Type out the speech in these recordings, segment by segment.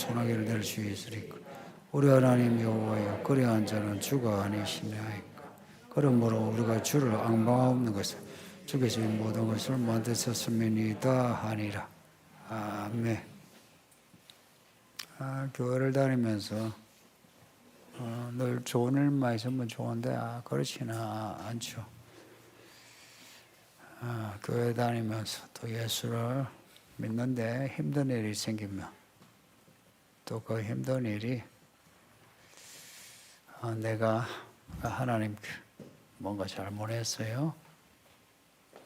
소나기를 낼 수 있으리까. 우리 하나님 여호와여, 그리한 자는 주가 아니시나이까. 그러므로 우리가 주를 앙망하옵는 것은 주께서 이 모든 것을 만드셨음이니이다 하니라. 아멘. 교회를 다니면서 늘 좋은 일만 있으면 좋은데 그렇지는 않죠. 교회 다니면서 또 예수를 믿는데 힘든 일이 생기면 또 그 힘든 일이 내가 하나님께 뭔가 잘못했어요.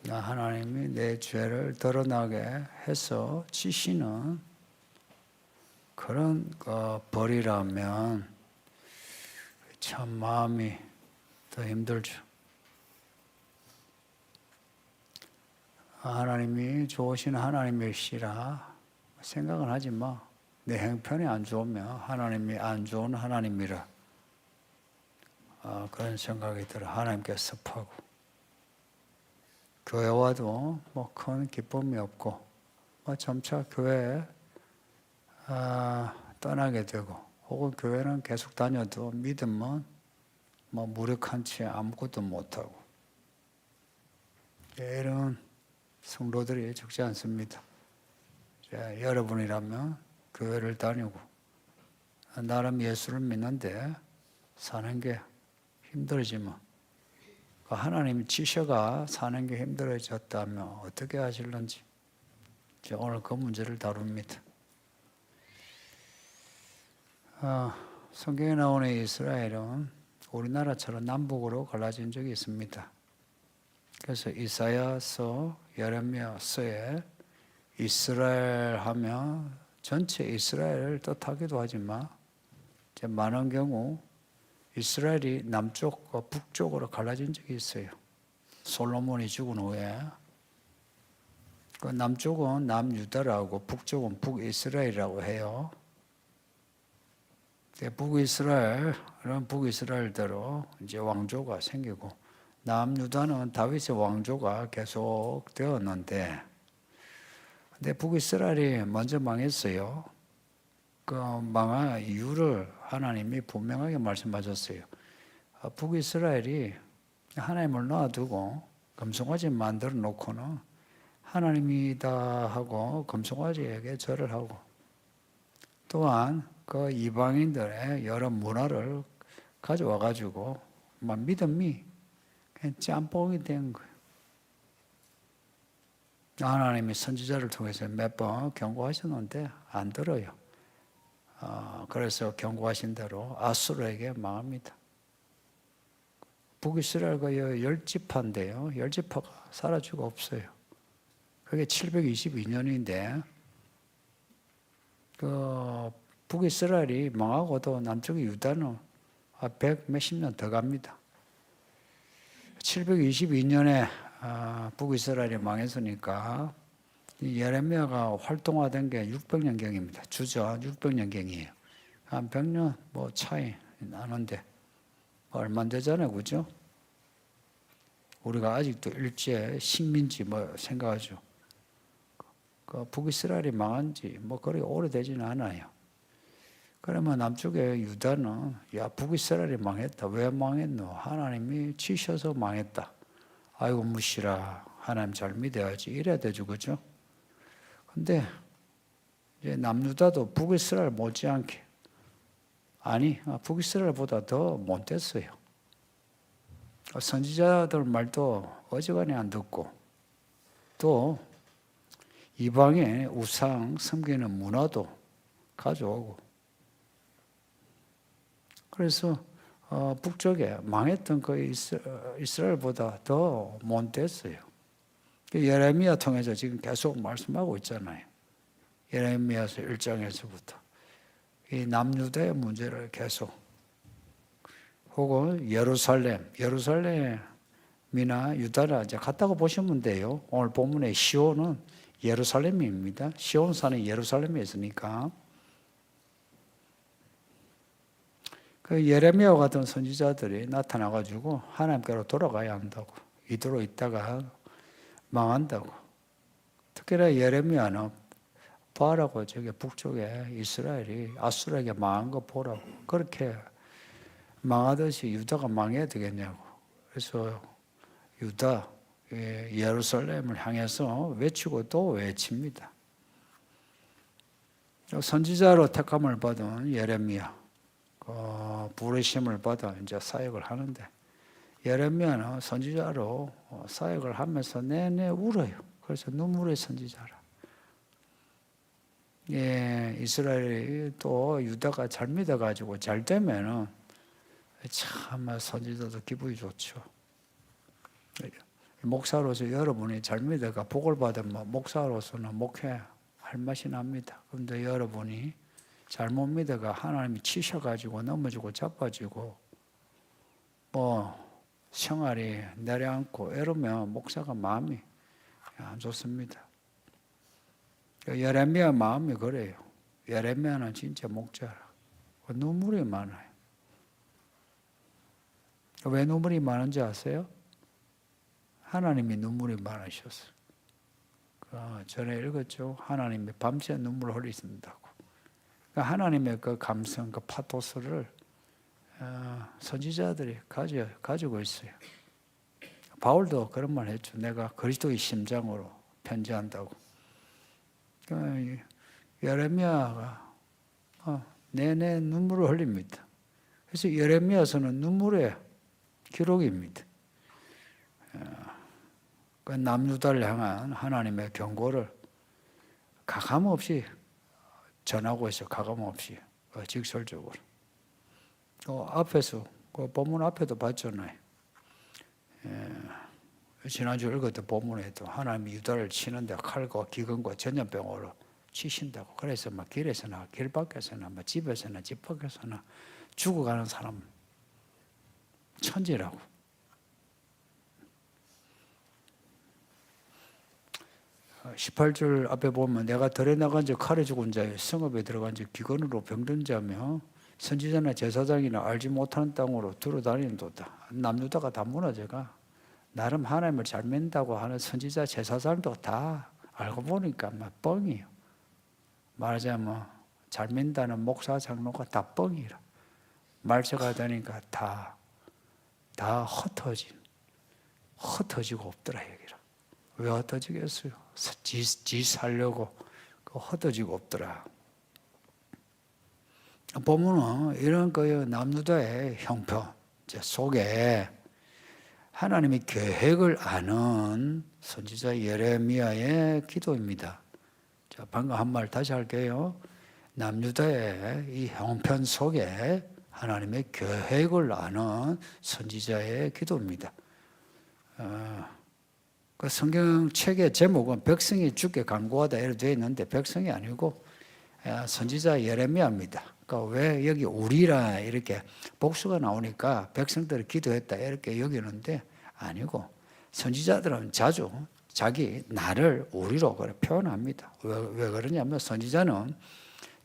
하나님이 내 죄를 드러나게 해서 치시는 그런 벌이라면 참 마음이 더 힘들죠. 하나님이 좋으신 하나님이시라 생각은 하지 마. 내 형편이 안 좋으면 하나님이 안 좋은 하나님이라 그런 생각이 들어. 하나님께 섭하고 교회 와도 뭐 큰 기쁨이 없고 점차 교회에 떠나게 되고 혹은 교회는 계속 다녀도 믿음은 무력한 채 아무것도 못하고 이런 성도들이 적지 않습니다. 여러분이라면 교회를 다니고 나름 예수를 믿는데 사는 게 힘들어지면 하나님이 치셔가 사는 게 힘들어졌다면 어떻게 하실런지 오늘 그 문제를 다룹니다. 성경에 나오는 이스라엘은 우리나라처럼 남북으로 갈라진 적이 있습니다. 그래서 이사야서, 예레미야서에 이스라엘 하면 전체 이스라엘을 뜻하기도 하지만 많은 경우 이스라엘이 남쪽과 북쪽으로 갈라진 적이 있어요. 솔로몬이 죽은 후에 남쪽은 남유다라고 북쪽은 북이스라엘이라고 해요. 북이스라엘은 북이스라엘대로 이제 왕조가 생기고 남유다는 다윗의 왕조가 계속 되었는데 근데 북이스라엘이 먼저 망했어요. 그 망한 이유를 하나님이 분명하게 말씀하셨어요. 북이스라엘이 하나님을 놔두고 금송아지 만들어 놓고는 하나님이다 하고 금송아지에게 절을 하고 또한 그 이방인들의 여러 문화를 가져와 가지고 믿음이 그냥 짬뽕이 된 거예요. 하나님이 선지자를 통해서 몇 번 경고하셨는데 안 들어요. 그래서 경고하신 대로 아수르에게 망합니다. 북이스라엘과 10지파인데요. 10지파가 사라지고 없어요. 그게 722년인데 그 북이스라엘이 망하고도 남쪽의 유다는 100 몇십 년 더 갑니다. 722년에 북이스라엘이 망했으니까 예레미야가 활동하던 게 600년경입니다. 주전 600년경이에요. 한 100년 차이 나는데 얼마 안 되잖아요. 그죠? 우리가 아직도 일제 식민지 생각하죠. 그 북이스라엘이 망한 지 그리 오래되지는 않아요. 그러면 남쪽의 유다는 북이스라엘이 망했다. 왜 망했노? 하나님이 치셔서 망했다. 아이고 무시라. 하나님 잘 믿어야지. 이래야 되죠. 그죠? 근데 이제 남유다도 북이스라엘 못지않게 북이스라엘보다 더 못됐어요. 선지자들 말도 어지간히 안 듣고 또 이방의 우상 섬기는 문화도 가져오고 그래서 북쪽에 망했던 그 이스라엘보다 더 못됐어요. 예레미야 통해서 지금 계속 말씀하고 있잖아요. 예레미야서 1장에서부터 이 남유다의 문제를 계속 혹은 예루살렘이나 유다나 이제 갔다가 보시면 돼요. 오늘 본문의 시온은 예루살렘입니다. 시온산은 예루살렘에 있으니까 그 예레미야와 같은 선지자들이 나타나가지고 하나님께로 돌아가야 한다고 이대로 있다가 망한다고. 특히나 예레미야는 봐라고 저기 북쪽에 이스라엘이 아수르에게 망한 거 보라고. 그렇게 망하듯이 유다가 망해야 되겠냐고. 그래서 유다 예루살렘을 향해서 외치고 또 외칩니다. 선지자로 택함을 받은 예레미야, 부르심을 받아 이제 사역을 하는데, 예레미야는 선지자로 사역을 하면서 내내 울어요. 그래서 눈물의 선지자라. 이스라엘이 또 유다가 잘 믿어가지고 잘 되면은 참 선지자도 기분이 좋죠. 목사로서 여러분이 잘 믿어가 복을 받으면 목사로서는 목회할 맛이 납니다. 그런데 여러분이 잘못 믿어가 하나님이 치셔가지고 넘어지고 자빠지고 생활이 내려앉고 이러면 목사가 마음이 안 좋습니다. 예레미야 마음이 그래요. 예레미야는 진짜 목자라. 눈물이 많아요. 왜 눈물이 많은지 아세요? 하나님이 눈물이 많으셨어요. 전에 읽었죠. 하나님이 밤새 눈물을 흘리신다고. 하나님의 그 감성, 그 파토스를 선지자들이 가지고 있어요. 바울도 그런 말 했죠. 내가 그리스도의 심장으로 편지한다고. 예레미야가 내내 눈물을 흘립니다. 그래서 예레미야서는 눈물의 기록입니다. 그 남유다를 향한 하나님의 경고를 가감없이 전하고 있어요. 가감없이 직설적으로. 앞에서 본문 앞에도 봤잖아요. 지난주 읽었던 본문에도 하나님이 유다를 치는데 칼과 기근과 전염병으로 치신다고. 그래서 막 길에서나 길 밖에서나 집에서나 집 밖에서나 죽어가는 사람 천지라고. 18절 앞에 보면 내가 들에 나간 자 칼에 죽은 자의 성읍에 들어간 자 기근으로 병든 자며 선지자나 제사장이나 알지 못하는 땅으로 들어다니는도다. 남유다가 다 무너져가. 나름 하나님을 잘 믿는다고 하는 선지자 제사장도 다 알고 보니까 막 뻥이에요. 말하자면 잘 믿는다는 목사 장로가 다 뻥이라. 말세가 되니까 다 흩어지고 없더라 얘기라. 왜 흩어지겠어요? 지 살려고 흩어지고 없더라. 보면은 이런 거요 남유다의 형편 속에 하나님의 계획을 아는 선지자 예레미야의 기도입니다. 자, 방금 한 말 다시 할게요. 남유다의 이 형편 속에 하나님의 계획을 아는 선지자의 기도입니다. 그 성경책의 제목은 백성이 주께 간구하다 이렇게 되어 있는데 백성이 아니고 선지자 예레미야입니다. 그러니까 왜 여기 우리라 이렇게 복수가 나오니까 백성들이 기도했다 이렇게 여기는데 아니고 선지자들은 자주 자기 나를 우리로 그렇게 표현합니다. 왜 그러냐면 선지자는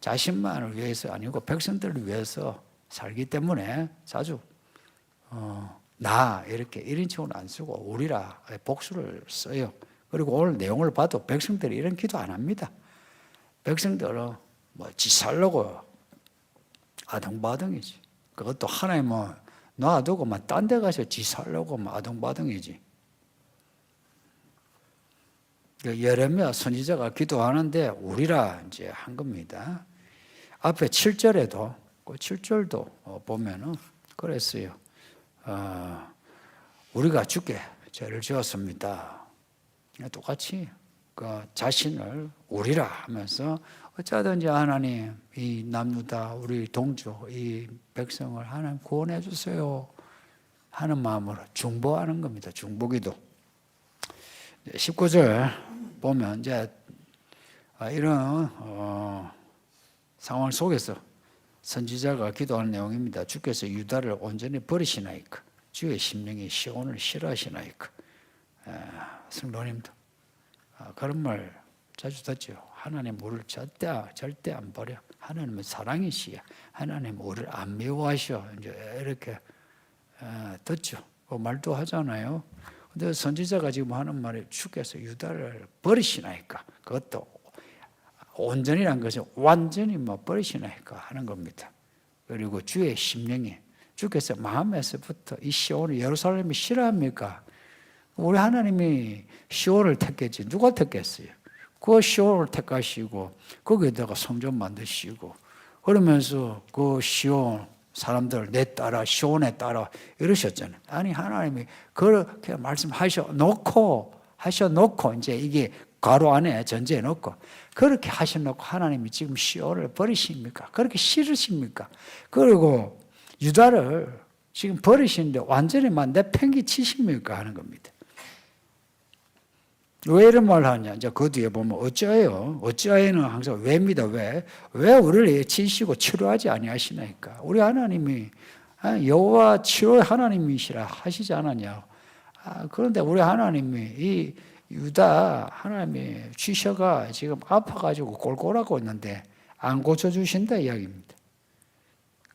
자신만을 위해서 아니고 백성들을 위해서 살기 때문에 자주 나 이렇게 1인칭으로 안 쓰고 우리라 복수를 써요. 그리고 오늘 내용을 봐도 백성들이 이런 기도 안 합니다. 백성들은 지 살려고 아등바등이지. 그것도 하나님은 놔두고 딴 데 가서 지 살려고 아등바등이지. 예레미야 선지자가 기도하는데 우리라 이제 한 겁니다. 앞에 7절에도 그 7절도 보면은 그랬어요. 우리가 주께 죄를 지었습니다. 똑같이 그 자신을 우리라 하면서 어쩌든지 하나님 이 남유다 우리 동주 이 백성을 하나님 구원해 주세요 하는 마음으로 중보하는 겁니다. 중보기도. 19절 보면 이제 이런 상황 속에서 선지자가 기도하는 내용입니다. 주께서 유다를 온전히 버리시나이까 주의 심령이 시온을 싫어하시나이까. 성도님도 그런 말 자주 듣죠. 하나님 우리를 절대 안 버려. 하나님은 사랑이시야. 하나님 우리를 안 미워하셔. 이제 이렇게 듣죠. 그 말도 하잖아요. 근데 선지자가 지금 하는 말이 주께서 유다를 버리시나이까. 그것도 온전이란 것은 완전히 버리시나이까 하는 겁니다. 그리고 주의 심령이 주께서 마음에서부터 이 시온을 예루살렘이 싫어합니까? 우리 하나님이 시온을 택했지 누가 택했어요? 그 시온을 택하시고 거기에다가 성전 만드시고 그러면서 그 시온 사람들 내 따라 시온에 따라 이러셨잖아요. 아니 하나님이 그렇게 말씀하셔놓고 이제 이게 괄호 안에 전제해 놓고 그렇게 하셔놓고 하나님이 지금 시온을 버리십니까? 그렇게 싫으십니까? 그리고 유다를 지금 버리시는데 완전히 내팽개 치십니까? 하는 겁니다. 왜 이런 말을 하냐? 이제 그 뒤에 보면 어찌하여? 어찌하여는 항상 왜입니다. 왜 우리를 치시고 치료하지 아니하시나이까? 우리 하나님이 여호와 치료의 하나님이시라 하시지 않았냐? 그런데 우리 하나님이 이 유다 하나님이 치셔가 지금 아파가지고 꼴꼴하고 있는데 안 고쳐주신다 이야기입니다.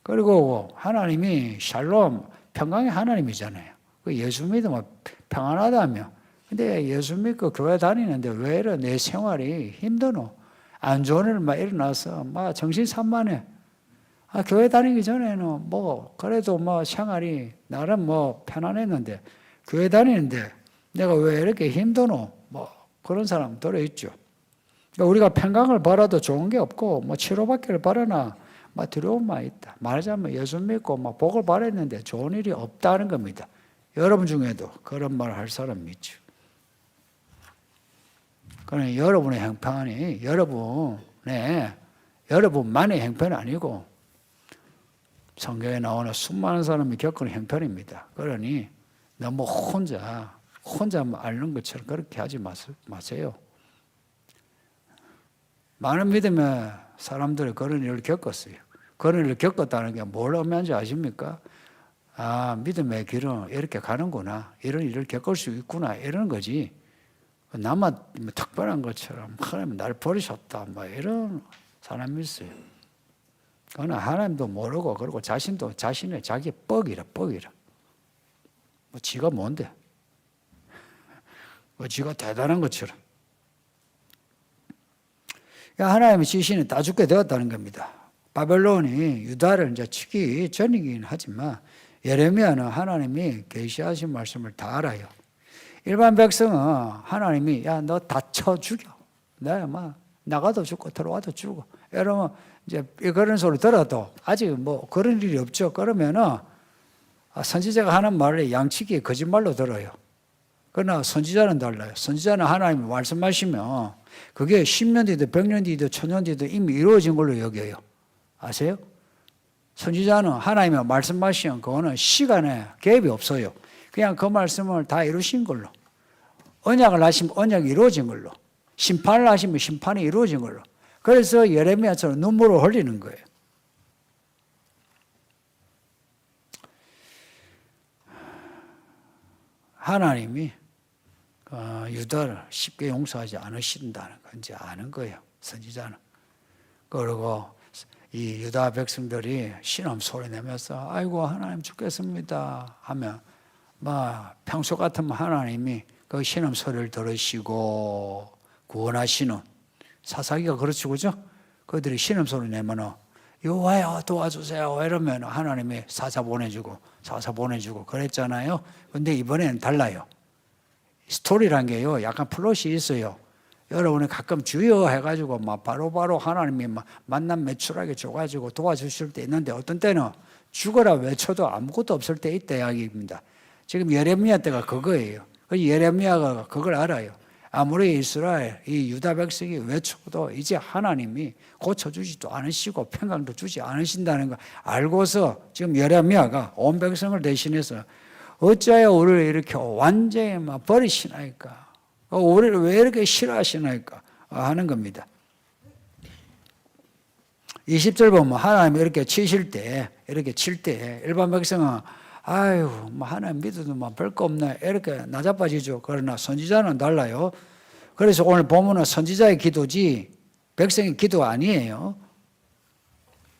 그리고 하나님이 샬롬 평강의 하나님이잖아요. 그 예수 믿으면 평안하다며. 근데 예수 믿고 교회 다니는데 왜 이래 내 생활이 힘드노? 안 좋은 일 일어나서 정신산만해. 교회 다니기 전에는 그래도 생활이 나름 편안했는데 교회 다니는데 내가 왜 이렇게 힘드노? 그런 사람 들어있죠. 그러니까 우리가 평강을 바라도 좋은 게 없고 치료받기를 바라나 두려움만 있다. 말하자면 예수 믿고 복을 바랬는데 좋은 일이 없다는 겁니다. 여러분 중에도 그런 말 할 사람 있죠. 그러니 여러분의 형편이 여러분만의 형편이 아니고 성경에 나오는 수많은 사람이 겪는 형편입니다. 그러니 너무 혼자만 앓는 것처럼 그렇게 하지 마세요. 많은 믿음의 사람들이 그런 일을 겪었어요. 그런 일을 겪었다는 게 뭘 의미하는지 아십니까? 믿음의 길은 이렇게 가는구나. 이런 일을 겪을 수 있구나. 이런 거지. 나만 특별한 것처럼 하나님 날 버리셨다. 이런 사람이 있어요. 그러나 하나님도 모르고 그리고 자신도 자신의 자기 뻑이라. 지가 뭔데? 지가 대단한 것처럼. 하나님의 지시는 다 죽게 되었다는 겁니다. 바벨론이 유다를 이제 치기 전이긴 하지만 예레미야는 하나님이 계시하신 말씀을 다 알아요. 일반 백성은 하나님이 너 다 쳐 죽여. 내가 나가도 죽고 들어와도 죽어. 여러분 이제 그런 소리 들어도 아직 그런 일이 없죠. 그러면은 선지자가 하는 말을 양치기 거짓말로 들어요. 그러나 선지자는 달라요. 선지자는 하나님이 말씀하시면 그게 10년 뒤도 100년 뒤도 1000년 뒤도 이미 이루어진 걸로 여겨요. 아세요? 선지자는 하나님이 말씀하시면 그거는 시간에 갭이 없어요. 그냥 그 말씀을 다 이루신 걸로. 언약을 하시면 언약이 이루어진 걸로. 심판을 하시면 심판이 이루어진 걸로. 그래서 예레미야처럼 눈물을 흘리는 거예요. 하나님이 유다를 쉽게 용서하지 않으신다는 건 이제 아는 거예요. 선지자는. 그리고 이 유다 백성들이 신음 소리 내면서 아이고 하나님 죽겠습니다 하면 평소 같으면 하나님이 그 신음 소리를 들으시고 구원하시는 사사기가 그렇죠, 그죠? 그들이 신음 소리 내면은 여호와여 도와주세요 이러면 하나님이 사사 보내주고 그랬잖아요. 근데 이번에는 달라요. 스토리란 게요 약간 플롯이 있어요. 여러분이 가끔 주여 해가지고 바로바로 하나님이 만남 매출하게 줘가지고 도와주실 때 있는데 어떤 때는 죽어라 외쳐도 아무것도 없을 때 있다 이야기입니다. 지금 예레미야 때가 그거예요. 예레미야가 그걸 알아요. 아무리 이스라엘 이 유다 백성이 외쳐도 이제 하나님이 고쳐주지도 않으시고 평강도 주지 않으신다는 걸 알고서 지금 예레미야가 온 백성을 대신해서 어찌하여 우리를 이렇게 완전히 버리시나이까? 우리를 왜 이렇게 싫어하시나이까? 하는 겁니다. 20절 보면 하나님이 이렇게 칠 때 일반 백성은 아유, 하나님 믿어도 별거 없네. 이렇게 나자빠지죠. 그러나 선지자는 달라요. 그래서 오늘 보면은 선지자의 기도지 백성의 기도가 아니에요.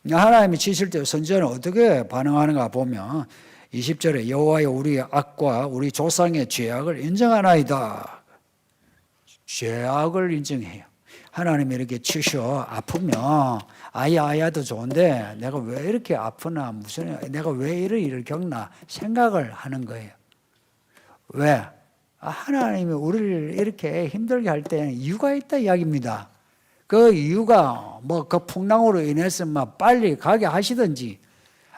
하나님이 치실 때 선지자는 어떻게 반응하는가 보면 20절에 여호와여 우리의 악과 우리 조상의 죄악을 인정하나이다. 죄악을 인정해요. 하나님이 이렇게 치셔 아프면 아야도 좋은데 내가 왜 이렇게 아프나 내가 왜 이런 일을 겪나 생각을 하는 거예요. 왜? 하나님이 우리를 이렇게 힘들게 할 때는 이유가 있다 이야기입니다. 그 이유가 그 풍랑으로 인해서 빨리 가게 하시든지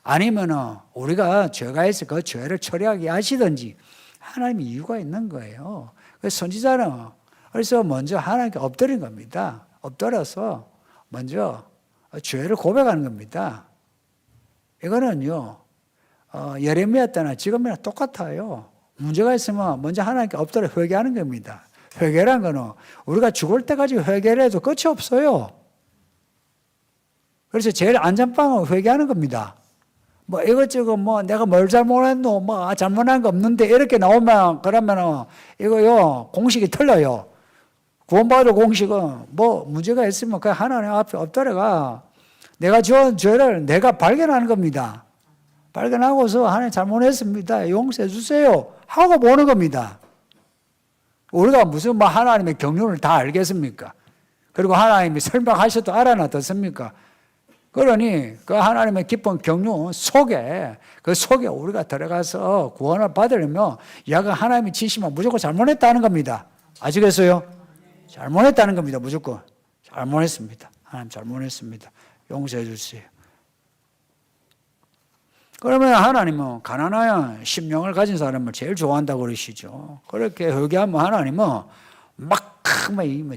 아니면은 우리가 죄가 있어 그 죄를 처리하게 하시든지 하나님이 이유가 있는 거예요. 그래서 선지자는 그래서 먼저 하나님께 엎드린 겁니다. 엎드려서 먼저 죄를 고백하는 겁니다. 이거는요, 예레미야 때나 지금이나 똑같아요. 문제가 있으면 먼저 하나님께 엎드려 회개하는 겁니다. 회개란 거는 우리가 죽을 때까지 회개를 해도 끝이 없어요. 그래서 제일 안전빵은 회개하는 겁니다. 이것저것 내가 뭘 잘못했노, 잘못한 거 없는데 이렇게 나오면 그러면은 이거요, 공식이 틀려요. 구원받을 공식은 문제가 있으면 그 하나님 앞에 엎드려가 내가 지은 죄를 내가 발견하는 겁니다. 발견하고서 하나님 잘못했습니다. 용서해 주세요. 하고 보는 겁니다. 우리가 무슨 하나님의 경륜을 다 알겠습니까? 그리고 하나님이 설명하셔도 알아나 듣습니까? 그러니 그 하나님의 깊은 경륜 속에 그 속에 우리가 들어가서 구원을 받으려면 야가 하나님이 치시면 무조건 잘못했다는 겁니다. 아시겠어요? 잘못했다는 겁니다. 무조건 잘못했습니다. 하나님 잘못했습니다. 용서해 주세요. 그러면 하나님은 가난한 심령을 가진 사람을 제일 좋아한다고 그러시죠. 그렇게 회개하면 하나님은 막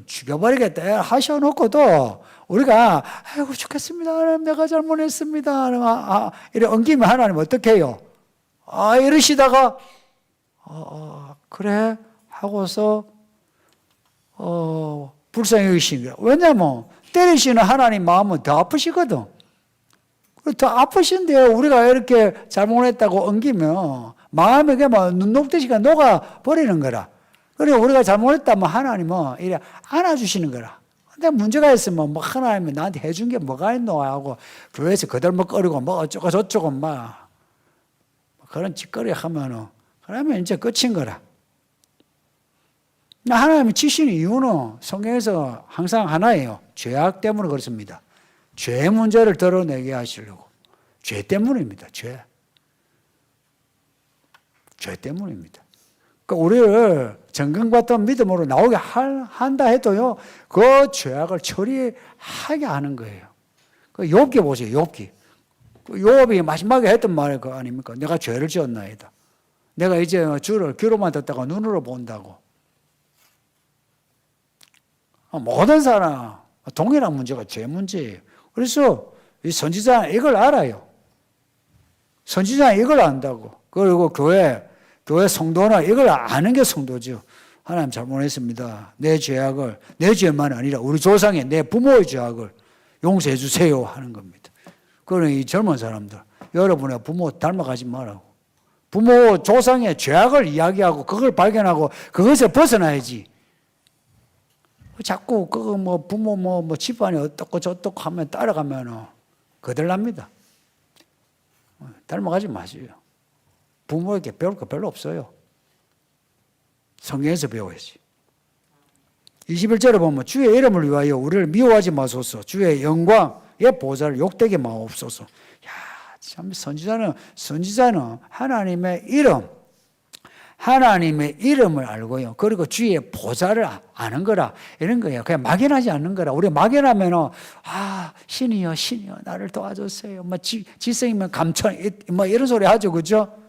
죽여버리겠다 하셔놓고도 우리가 아이고 죽겠습니다. 하나님 내가 잘못했습니다. 이래 엉기면 하나님 어떻게 해요? 이러시다가 그래 하고서 불쌍히 여기신 거예요. 왜냐하면 때리시는 하나님 마음은 더 아프시거든. 더 아프신데 우리가 이렇게 잘못했다고 엉기면 마음에 그냥 눈 녹듯이 녹아버리는 거라. 그리고 우리가 잘못했다면 하나님은 이래 안아주시는 거라. 근데 문제가 있으면 하나님이 나한테 해준 게 뭐가 있노 하고 교회에서 거들먹거리고 어쩌고 저쩌고 그런 짓거리 하면은 그러면 이제 끝인 거라. 하나님이 치시는 이유는 성경에서 항상 하나예요. 죄악 때문에 그렇습니다. 죄 문제를 드러내게 하시려고. 죄 때문입니다. 죄 때문입니다. 그러니까 우리를 정금같은 믿음으로 나오게 한다 해도요, 그 죄악을 처리하게 하는 거예요. 그 욥기 보세요, 욥기. 그 욥이 마지막에 했던 말이 그거 아닙니까? 내가 죄를 지었나이다. 내가 이제 주를 귀로만 듣다가 눈으로 본다고. 모든 사람 동일한 문제가 죄 문제예요. 그래서 이 선지자는 이걸 알아요. 선지자는 이걸 안다고. 그리고 교회 성도는 이걸 아는 게 성도죠. 하나님 잘못했습니다. 내 죄악을, 내 죄만 아니라 우리 조상의 내 부모의 죄악을 용서해 주세요 하는 겁니다. 그러니 이 젊은 사람들, 여러분의 부모 닮아가지 말라고. 부모 조상의 죄악을 이야기하고 그걸 발견하고 그것에 벗어나야지. 자꾸 부모 집안이 어떻고 저떻고 하면 따라가면 거들납니다. 닮아가지 마세요. 부모에게 배울 거 별로 없어요. 성경에서 배워야지. 21절에 보면 주의 이름을 위하여 우리를 미워하지 마소서. 주의 영광의 보좌를 욕되게 마옵소서. 야, 참 선지자는 하나님의 이름을 알고요. 그리고 주의 보좌를 아는 거라. 이런 거예요. 그냥 막연하지 않는 거라. 우리 막연하면은, 신이여, 나를 도와주세요. 지성이면 감천, 이런 소리 하죠. 그죠?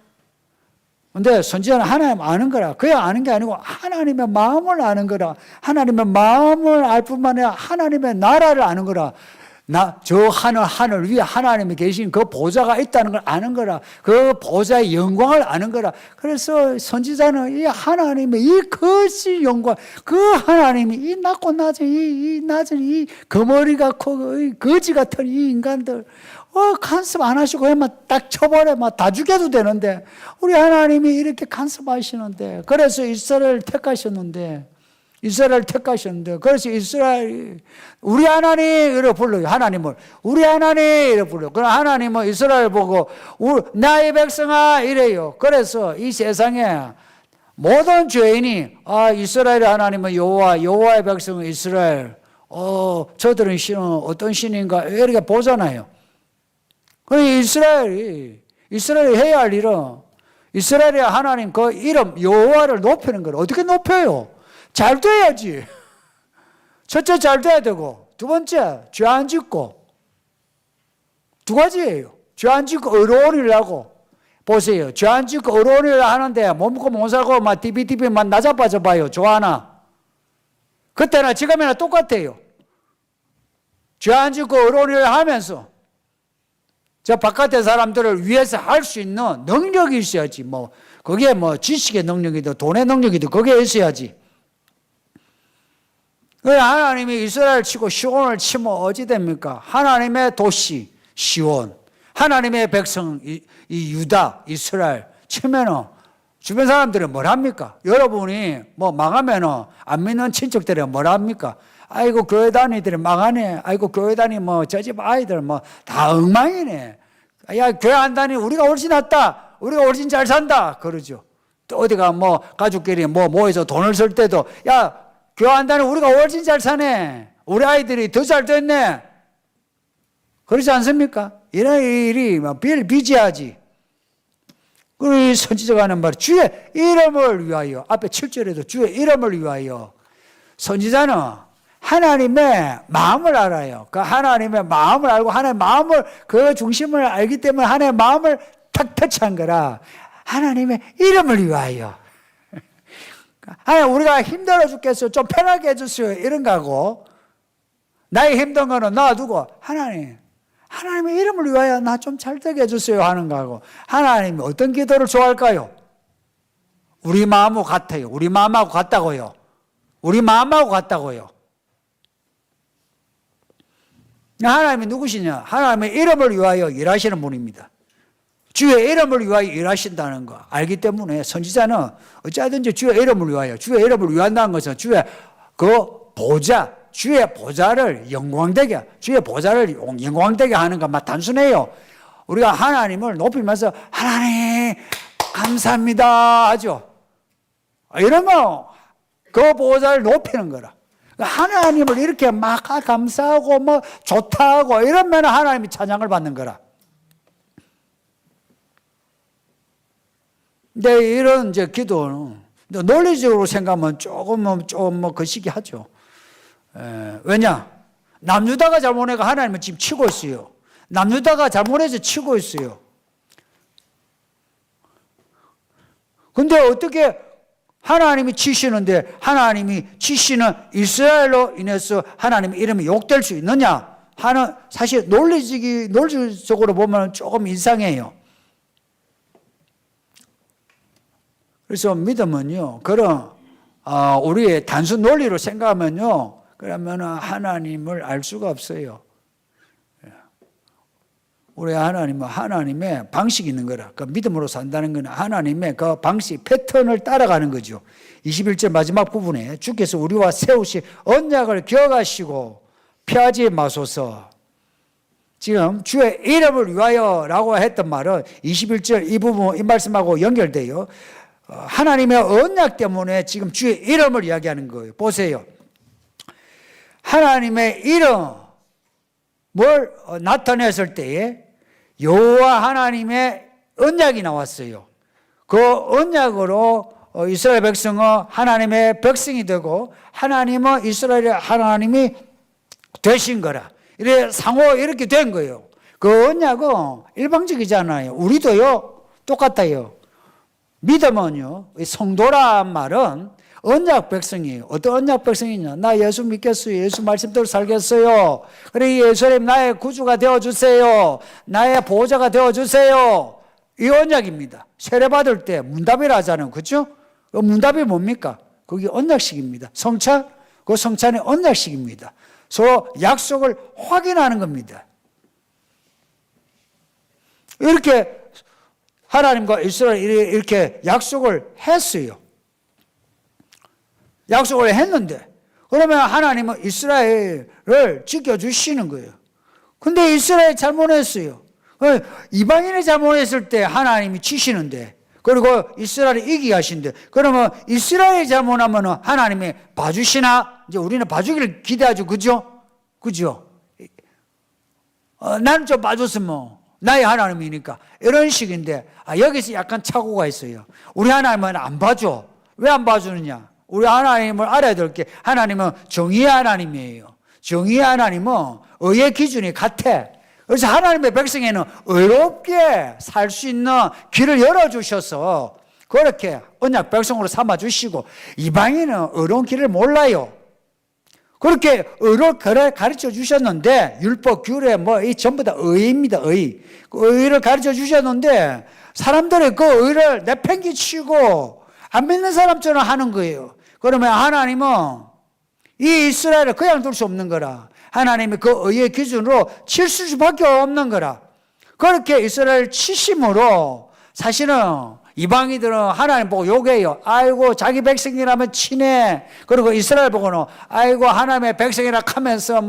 근데 선지자는 하나님 아는 거라. 그냥 아는 게 아니고 하나님의 마음을 아는 거라. 하나님의 마음을 알 뿐만 아니라 하나님의 나라를 아는 거라. 저 하늘 위에 하나님이 계신 그 보좌가 있다는 걸 아는 거라. 그 보좌의 영광을 아는 거라. 그래서 선지자는 이 하나님의 이 거짓 영광, 그 하나님이 이 낮고 낮은 이 거머리가 크고 이 거지 같은 이 인간들 간섭 안 하시고 그냥 딱 쳐버려 다 죽여도 되는데 우리 하나님이 이렇게 간섭하시는데 그래서 이스라엘을 택하셨는데 그래서 이스라엘 우리 하나님 이렇게 불러요. 하나님을 우리 하나님 이렇게 불러요. 그럼 하나님은 이스라엘 보고 나의 백성아 이래요. 그래서 이 세상에 모든 죄인이 이스라엘의 하나님은 여호와의 백성은 이스라엘 저들은 신은 어떤 신인가 이렇게 보잖아요. 이스라엘이 해야 할 일은 이스라엘의 하나님 그 이름 여호와를 높이는 걸 어떻게 높여요? 잘 돼야지. 첫째 잘 돼야 되고, 두 번째 죄 안 짓고, 두 가지예요. 죄 안 짓고 의로운 일을 하고. 보세요. 죄 안 짓고 의로운 일을 하는데 못 먹고 못 살고 막 TV 나자빠져 봐요. 좋아하나? 그때나 지금이나 똑같아요. 죄 안 짓고 의로운 일을 하면서 저 바깥의 사람들을 위해서 할 수 있는 능력이 있어야지. 그게 지식의 능력이든 돈의 능력이든 그게 있어야지. 하나님이 이스라엘 치고 시온을 치면 어찌 됩니까? 하나님의 도시 시온, 하나님의 백성 이 유다 이스라엘 치면은 주변 사람들은 뭘 합니까? 여러분이 망하면은 안 믿는 친척들은 뭘 합니까? 아이고 교회 다니들이 망하네. 아이고 교회 다니 저 집 아이들 다 엉망이네. 야 교회 안 다니 우리가 훨씬 낫다. 우리가 훨씬 잘 산다. 그러죠. 또 어디가 가족끼리 모여서 돈을 쓸 때도 야 교회 안 다니 우리가 훨씬 잘 사네. 우리 아이들이 더 잘 됐네. 그렇지 않습니까? 이런 일이 비일비재하지. 그리고 선지자가 하는 말이 주의 이름을 위하여, 앞에 7절에도 주의 이름을 위하여. 선지자는 하나님의 마음을 알아요. 그 하나님의 마음을 알고 하나님의 마음을 그 중심을 알기 때문에 하나님의 마음을 탁 터치한 거라. 하나님의 이름을 위하여. 하나님 우리가 힘들어 죽겠어요. 좀 편하게 해주세요. 이런 거하고 나의 힘든 거는 놔두고 하나님의 이름을 위하여 나 좀 잘 되게 해주세요 하는 거하고 하나님이 어떤 기도를 좋아할까요? 우리 마음하고 같아요. 우리 마음하고 같다고요. 우리 마음하고 같다고요. 하나님이 누구시냐? 하나님의 이름을 위하여 일하시는 분입니다. 주의 이름을 위하여 일하신다는 거 알기 때문에 선지자는 어찌하든지 주의 이름을 위하여, 주의 이름을 위한다는 것은 주의 그 보좌, 주의 보좌를 영광되게, 주의 보좌를 영광되게 하는 것만 단순해요. 우리가 하나님을 높이면서 하나님 감사합니다 하죠. 이러면 그 보좌를 높이는 거라. 하나님을 이렇게 막 감사하고 좋다 하고 이러면 하나님이 찬양을 받는 거라. 근데 이런 기도는 논리적으로 생각하면 조금 거시기 하죠. 왜냐? 남유다가 잘못해가 하나님은 지금 치고 있어요. 남유다가 잘못해서 치고 있어요. 근데 어떻게 하나님이 치시는데 하나님이 치시는 이스라엘로 인해서 하나님의 이름이 욕될 수 있느냐 하는 사실 논리적으로 보면 조금 이상해요. 그래서 믿음은요, 그런 우리의 단순 논리로 생각하면요, 그러면 하나님을 알 수가 없어요. 우리 하나님은 하나님의 방식이 있는 거라. 그 믿음으로 산다는 것은 하나님의 그 방식, 패턴을 따라가는 거죠. 21절 마지막 부분에 주께서 우리와 세우신 언약을 기억하시고 피하지 마소서. 지금 주의 이름을 위하여라고 했던 말은 21절 이 부분, 이 말씀하고 연결돼요. 하나님의 언약 때문에 지금 주의 이름을 이야기하는 거예요. 보세요. 하나님의 이름을 나타냈을 때에 여호와 하나님의 언약이 나왔어요. 그 언약으로 이스라엘 백성은 하나님의 백성이 되고 하나님은 이스라엘의 하나님이 되신 거라. 이래 상호 이렇게 된 거예요. 그 언약은 일방적이잖아요. 우리도요 똑같아요. 믿음은요, 성도란 말은 언약 백성이에요. 어떤 언약 백성이냐? 나 예수 믿겠어요. 예수 말씀대로 살겠어요. 그래, 예수님 나의 구주가 되어주세요. 나의 보호자가 되어주세요. 이 언약입니다. 세례받을 때 문답이라 하잖아요. 그렇죠? 그 문답이 뭡니까? 그게 언약식입니다. 성찬? 그 성찬이 언약식입니다. 서로 약속을 확인하는 겁니다. 이렇게 하나님과 이스라엘이 이렇게 약속을 했어요. 약속을 했는데 그러면 하나님은 이스라엘을 지켜주시는 거예요. 근데 이스라엘이 잘못했어요. 이방인이 잘못했을 때 하나님이 치시는데 그리고 이스라엘이 이기게 하신대. 그러면 이스라엘이 잘못하면 하나님이 봐주시나? 이제 우리는 봐주기를 기대하죠. 그죠? 그죠? 나는 좀 봐줬으면 나의 하나님이니까. 이런 식인데, 여기서 약간 착오가 있어요. 우리 하나님은 안 봐줘. 왜 안 봐주느냐? 우리 하나님을 알아야 될 게, 하나님은 정의의 하나님이에요. 정의의 하나님은 의의 기준이 같아. 그래서 하나님의 백성에는 의롭게 살 수 있는 길을 열어주셔서 그렇게 언약 백성으로 삼아주시고, 이방인은 의로운 길을 몰라요. 그렇게 의를 가르쳐 주셨는데, 율법, 규례, 이 전부 다 의입니다, 의. 그 의를 가르쳐 주셨는데, 사람들이 그 의를 내팽개치고 안 믿는 사람처럼 하는 거예요. 그러면 하나님은 이 이스라엘을 그냥 둘 수 없는 거라. 하나님이 그 의의 기준으로 칠 수밖에 없는 거라. 그렇게 이스라엘 치심으로 사실은 이방인들은 하나님 보고 욕해요. 아이고 자기 백성이라면 친해. 그리고 이스라엘 보고는 아이고 하나님의 백성이라 하면서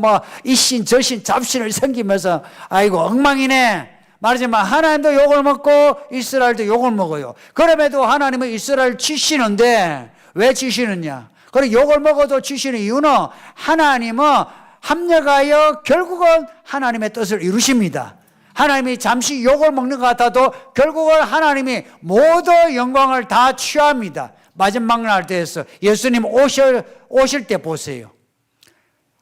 이신 저신 잡신을 섬기면서 아이고 엉망이네. 말하지만 하나님도 욕을 먹고 이스라엘도 욕을 먹어요. 그럼에도 하나님은 이스라엘 치시는데 왜 치시느냐? 그리고 욕을 먹어도 치시는 이유는 하나님은 합력하여 결국은 하나님의 뜻을 이루십니다. 하나님이 잠시 욕을 먹는 것 같아도 결국은 하나님이 모든 영광을 다 취합니다. 마지막 날 때에서 예수님 오실 때 보세요.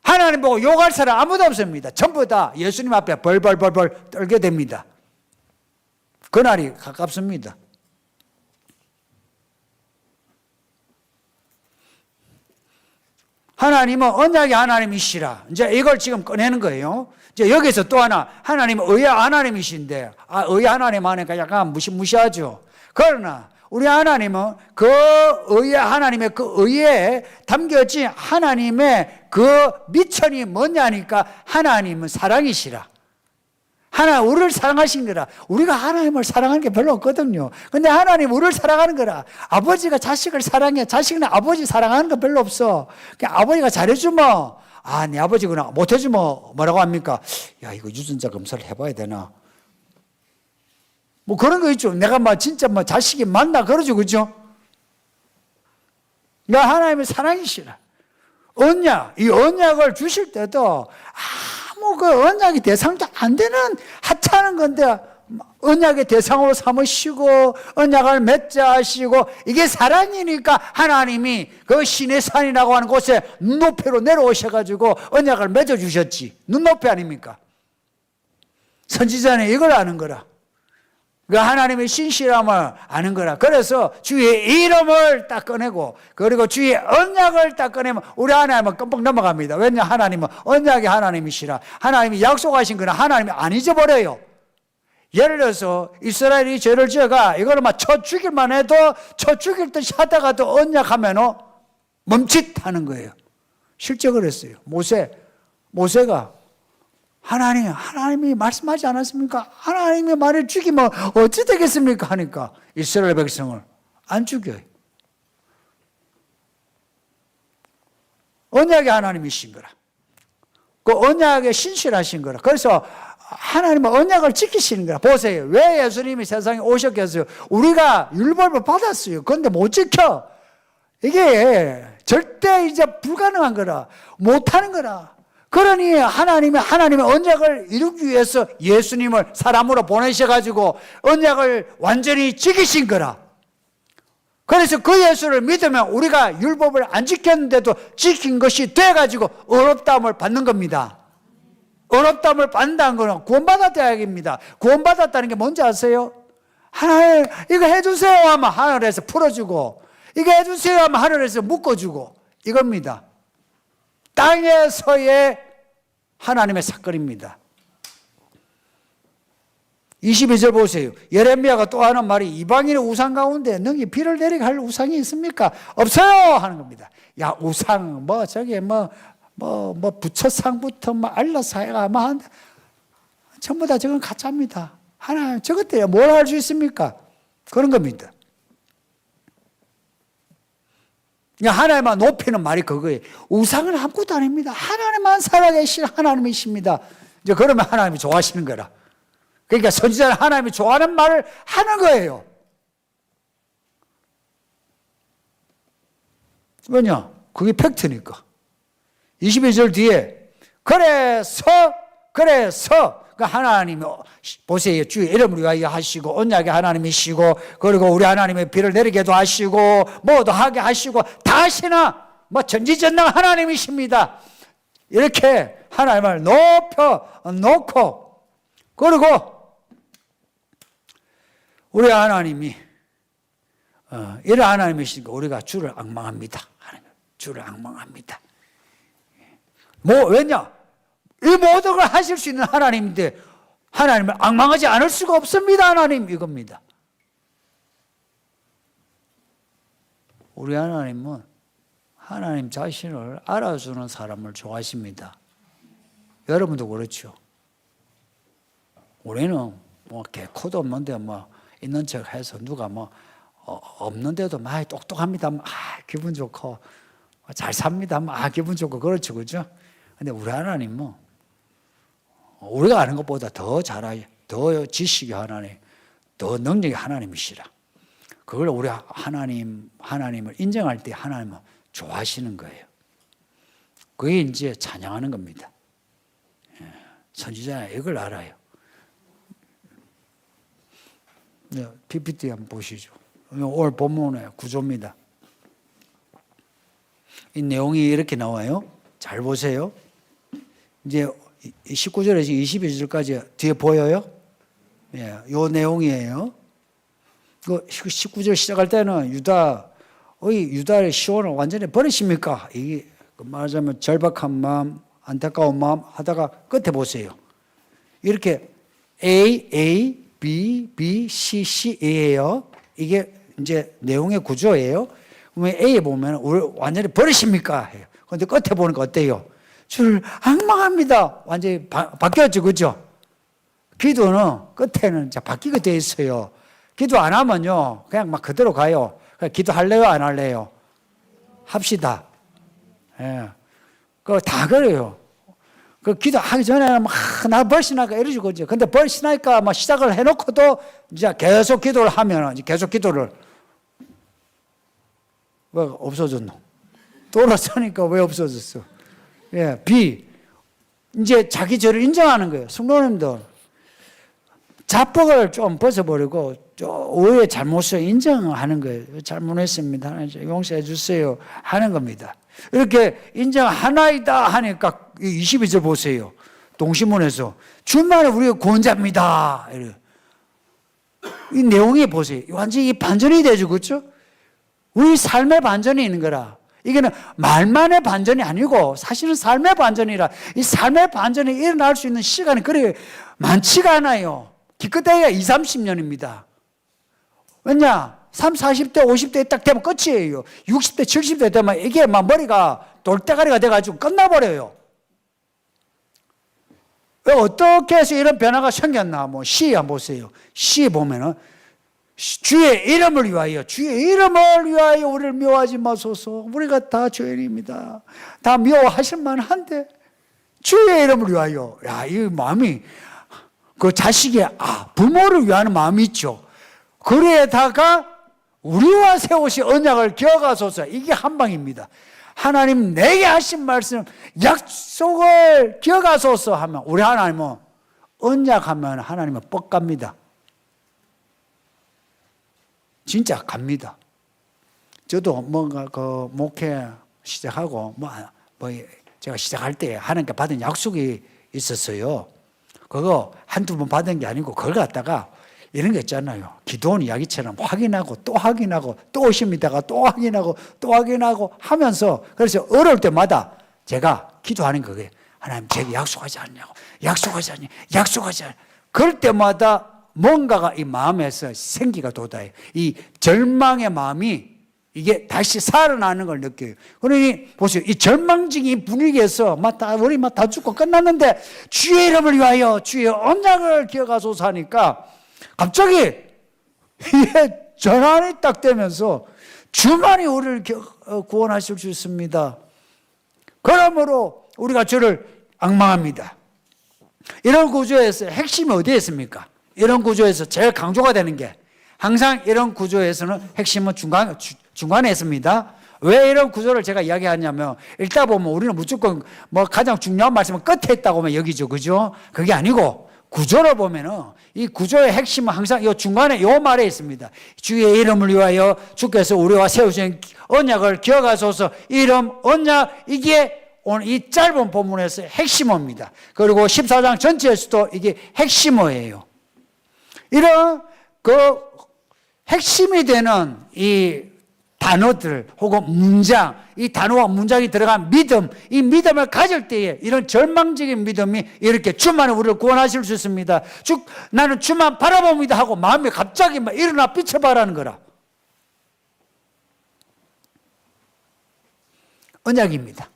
하나님 보고 욕할 사람 아무도 없습니다. 전부 다 예수님 앞에 벌벌벌벌 떨게 됩니다. 그날이 가깝습니다. 하나님은 언약의 하나님이시라. 이제 이걸 지금 꺼내는 거예요. 이제 여기서 또 하나, 하나님은 의의 하나님이신데, 의의 하나님 하니까 약간 무시무시하죠. 그러나 우리 하나님은 그 의의 하나님의 그 의에 담겨진 하나님의 그 미천이 뭐냐니까 하나님은 사랑이시라. 하나님 우리를 사랑하신 거라. 우리가 하나님을 사랑하는 게 별로 없거든요. 근데 하나님 우리를 사랑하는 거라. 아버지가 자식을 사랑해. 자식은 아버지 사랑하는 거 별로 없어. 그러니까 아버지가 잘해주면 내 아버지구나. 못해주면 뭐라고 합니까? 야, 이거 유전자 검사를 해봐야 되나? 그런 거 있죠. 내가 진짜 자식이 맞나 그러죠. 그죠? 그러니까 하나님의 사랑이시라. 이 언약을 주실 때도 그 언약이 대상도 안 되는 하찮은 건데 언약의 대상으로 삼으시고 언약을 맺자 하시고 이게 사랑이니까 하나님이 그 신의 산이라고 하는 곳에 눈높이로 내려오셔가지고 언약을 맺어주셨지. 눈높이 아닙니까? 선지자는 이걸 아는 거라. 그 하나님의 신실함을 아는 거라. 그래서 주의 이름을 딱 꺼내고 그리고 주의 언약을 딱 꺼내면 우리 하나님은 끔뻑 넘어갑니다. 왜냐? 하나님은 언약의 하나님이시라. 하나님이 약속하신 거는 하나님이 안 잊어버려요. 예를 들어서 이스라엘이 죄를 지어가 이거를 쳐 죽일만 해도 쳐 죽일 듯이 하다가도 언약하면 멈칫하는 거예요. 실제 그랬어요. 모세가 하나님이 말씀하지 않았습니까? 하나님이 말을 죽이면 어찌 되겠습니까? 하니까 이스라엘 백성을 안 죽여요. 언약의 하나님이신 거라. 그 언약에 신실하신 거라. 그래서 하나님은 언약을 지키시는 거라. 보세요. 왜 예수님이 세상에 오셨겠어요? 우리가 율법을 받았어요. 그런데 못 지켜. 이게 절대 이제 불가능한 거라. 못하는 거라. 그러니 하나님의 언약을 이루기 위해서 예수님을 사람으로 보내셔가지고 언약을 완전히 지키신 거라. 그래서 그 예수를 믿으면 우리가 율법을 안 지켰는데도 지킨 것이 돼가지고 의롭다함을 받는 겁니다. 의롭다함을 받는다는 것은 구원받았다 이야기입니다. 구원받았다는 게 뭔지 아세요? 하나님 이거 해주세요 하면 하늘에서 풀어주고 이거 해주세요 하면 하늘에서 묶어주고 이겁니다. 땅에서의 하나님의 사건입니다. 22절 보세요. 예레미야가 또 하는 말이 이방인의 우상 가운데 능히 비를 내리게 할 우상이 있습니까? 없어요 하는 겁니다. 야 우상 저게 부처상부터 알라사가 전부 다 저건 가짜입니다. 하나님 저것 때문에 뭘 할 수 있습니까? 그런 겁니다. 하나님만 높이는 말이 그거예요. 우상은 아무것도 아닙니다. 하나님만 살아계신 하나님이십니다. 이제 그러면 하나님이 좋아하시는 거라. 그러니까 선지자는 하나님이 좋아하는 말을 하는 거예요. 왜냐? 그게 팩트니까. 22절 뒤에 그래서 그 하나님 보세요. 주의 이름을 위하여 하시고 언약의 하나님이시고 그리고 우리 하나님의 비를 내리게도 하시고 뭐도 하게 하시고 다 하시나 뭐 전지전능 하나님이십니다. 이렇게 하나님을 높여 놓고 그리고 우리 하나님이 이런 하나님이시니까 우리가 주를 앙망합니다. 주를 앙망합니다. 왜냐? 이 모든 걸 하실 수 있는 하나님인데 하나님을 앙망하지 않을 수가 없습니다. 하나님 이겁니다. 우리 하나님은 하나님 자신을 알아주는 사람을 좋아하십니다. 여러분도 그렇죠. 우리는 개코도 없는데 있는 척 해서 누가 없는데도 많이 똑똑합니다. 기분 좋고 잘 삽니다. 기분 좋고 그렇죠, 그죠? 근데 우리 하나님은 우리가 아는 것보다 더 잘하여, 더 지식이 하나님, 더 능력이 하나님이시라. 그걸 우리 하나님을 인정할 때 하나님은 좋아하시는 거예요. 그게 이제 찬양하는 겁니다. 선지자는 이걸 알아요. PPT 한번 보시죠. 오늘 본문의 구조입니다. 이 내용이 이렇게 나와요. 잘 보세요. 이제 19절에서 22절까지 뒤에 보여요? 예, 요 내용이에요. 그 19절 시작할 때는 유다의 시온을 완전히 버리십니까? 이게 말하자면 절박한 마음, 안타까운 마음 하다가 끝에 보세요. 이렇게 A, B, B, C, C예요. 이게 이제 내용의 구조예요. 그러면 A에 보면 우리 완전히 버리십니까? 해요. 그런데 끝에 보니까 어때요? 주를 앙망합니다. 완전히 바뀌었죠, 그죠? 기도는 끝에는 바뀌게 돼 있어요. 기도 안 하면요, 그냥 그대로 가요. 기도할래요, 안 할래요? 합시다. 예. 그거 다 그래요. 그 기도하기 전에 나 벌신할까 이러죠, 그죠? 근데 벌신하니까 시작을 해놓고도 이제 계속 기도를 하면 계속 기도를 왜 없어졌노? 돌아서니까 왜 없어졌어? 예, B. 이제 자기 죄를 인정하는 거예요. 성도님들. 자뻑을 좀 벗어버리고, 오해의 잘못을 인정하는 거예요. 잘못했습니다. 하나님 용서해 주세요. 하는 겁니다. 이렇게 인정하나이다 하니까 22절 보세요. 동시문에서. 주만에 우리가 구원자입니다. 이 내용이 보세요. 완전히 반전이 되죠. 그렇죠? 우리 삶의 반전이 있는 거라. 이게는 말만의 반전이 아니고 사실은 삶의 반전이라. 이 삶의 반전이 일어날 수 있는 시간이 그리 많지가 않아요. 기껏해야 20, 30년입니다. 왜냐? 30, 40대, 50대 딱 되면 끝이에요. 60대, 70대 되면 이게 머리가 돌대가리가 돼가지고 끝나버려요. 어떻게 해서 이런 변화가 생겼나? 시 한번 보세요. 시 보면은 주의 이름을 위하여 우리를 미워하지 마소서. 우리가 다 죄인입니다. 다 미워하실 만한데 주의 이름을 위하여. 야, 이 마음이 그 자식의 부모를 위하는 마음이 있죠. 그래다가 우리와 세우신 언약을 기억하소서. 이게 한방입니다. 하나님 내게 하신 말씀 약속을 기억하소서 하면 우리 하나님은 언약하면 하나님은 뻑 갑니다. 진짜 갑니다. 저도 뭔가 그 목회 시작하고 제가 시작할 때 하나님께 받은 약속이 있었어요. 그거 한두 번 받은 게 아니고 그걸 갖다가 이런 게 있잖아요. 기도원 이야기처럼 확인하고 또 확인하고 또 오십니다가 또 확인하고 또 확인하고 하면서 그래서 어려울 때마다 제가 기도하는 거예요. 하나님 제게 약속하지 않냐고. 약속하지 않냐고. 그럴 때마다 뭔가가 이 마음에서 생기가 돋아요. 이 절망의 마음이 이게 다시 살아나는 걸 느껴요. 그러니 보세요. 이 절망적인 분위기에서 우리 다 죽고 끝났는데 주의 이름을 위하여 주의 언약을 기억하소서 하니까 갑자기 이게 전환이 딱 되면서 주만이 우리를 구원하실 수 있습니다. 그러므로 우리가 주를 앙망합니다. 이런 구조에서 핵심이 어디에 있습니까? 이런 구조에서 제일 강조가 되는 게 항상 이런 구조에서는 핵심은 중간에 있습니다. 왜 이런 구조를 제가 이야기하냐면, 읽다 보면 우리는 무조건 뭐 가장 중요한 말씀은 끝에 있다고만 여기죠. 그죠? 그게 아니고, 구조를 보면은 이 구조의 핵심은 항상 이 중간에 이 말에 있습니다. 주의 이름을 위하여 주께서 우리와 세우신 언약을 기억하소서. 이름, 언약, 이게 오늘 이 짧은 본문에서 핵심어입니다. 그리고 14장 전체에서도 이게 핵심어예요. 이런 그 핵심이 되는 이 단어들 혹은 문장, 이 단어와 문장이 들어간 믿음, 이 믿음을 가질 때에 이런 절망적인 믿음이 이렇게 주만이 우리를 구원하실 수 있습니다. 나는 주만 바라봅니다 하고 마음이 갑자기 막 일어나 빛을 발하는 거라. 언약입니다.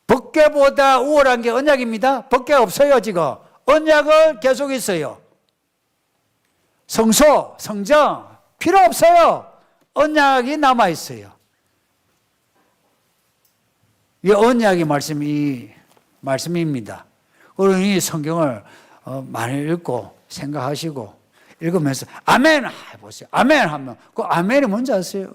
법궤보다 우월한 게 언약입니다. 법궤 없어요 지금. 언약을 계속 있어요. 성소, 성정 필요 없어요. 언약이 남아있어요. 이 언약의 말씀입니다. 그러니 성경을 많이 읽고 생각하시고 읽으면서 아멘 해보세요. 아멘 하면 그 아멘이 뭔지 아세요?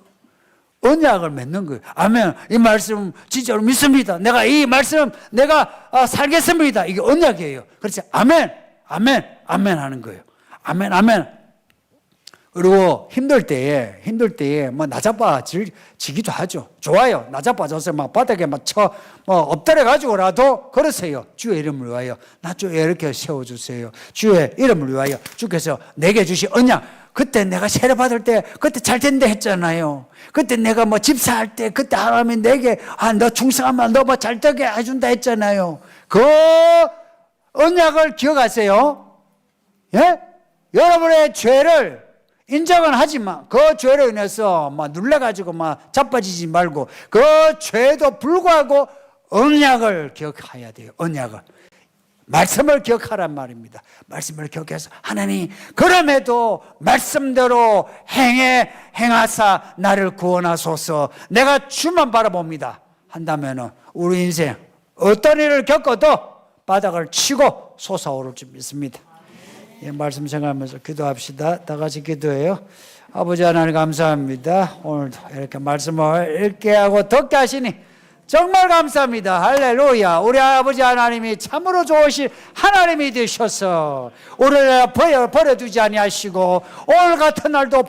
언약을 맺는 거예요. 아멘. 이 말씀 진짜로 믿습니다. 내가 이 말씀 내가 살겠습니다. 이게 언약이에요. 그렇지. 아멘, 아멘, 아멘 하는 거예요. 아멘, 아멘. 그리고 힘들 때에 뭐 나자빠지기도 하죠. 좋아요. 나자빠져서 막 바닥에 막 엎드려 가지고라도 걸으세요. 주의 이름을 위하여 나 주 이렇게 세워주세요. 주의 이름을 위하여 주께서 내게 주신 언약. 그때 내가 세례 받을 때 그때 잘 된다 했잖아요. 그때 내가 뭐 집사할 때 그때 하나님이 내게 너 충성하면 너 뭐 잘 되게 해준다 했잖아요. 그 언약을 기억하세요. 예? 여러분의 죄를 인정은 하지만 그 죄로 인해서 막 눌려가지고 막 자빠지지 말고 그 죄도 불구하고 언약을 기억해야 돼요. 언약을. 말씀을 기억하란 말입니다. 말씀을 기억해서 하나님 그럼에도 말씀대로 행하사 나를 구원하소서. 내가 주만 바라봅니다 한다면은 우리 인생 어떤 일을 겪어도 바닥을 치고 솟아오를 줄 믿습니다. 예, 말씀 생각하면서 기도합시다. 다 같이 기도해요. 아버지 하나님 감사합니다. 오늘도 이렇게 말씀을 읽게 하고 듣게 하시니 정말 감사합니다. 할렐루야. 우리 아버지 하나님이 참으로 좋으신 하나님이 되셔서 우리를 버려두지 아니하시고 오늘 같은 날도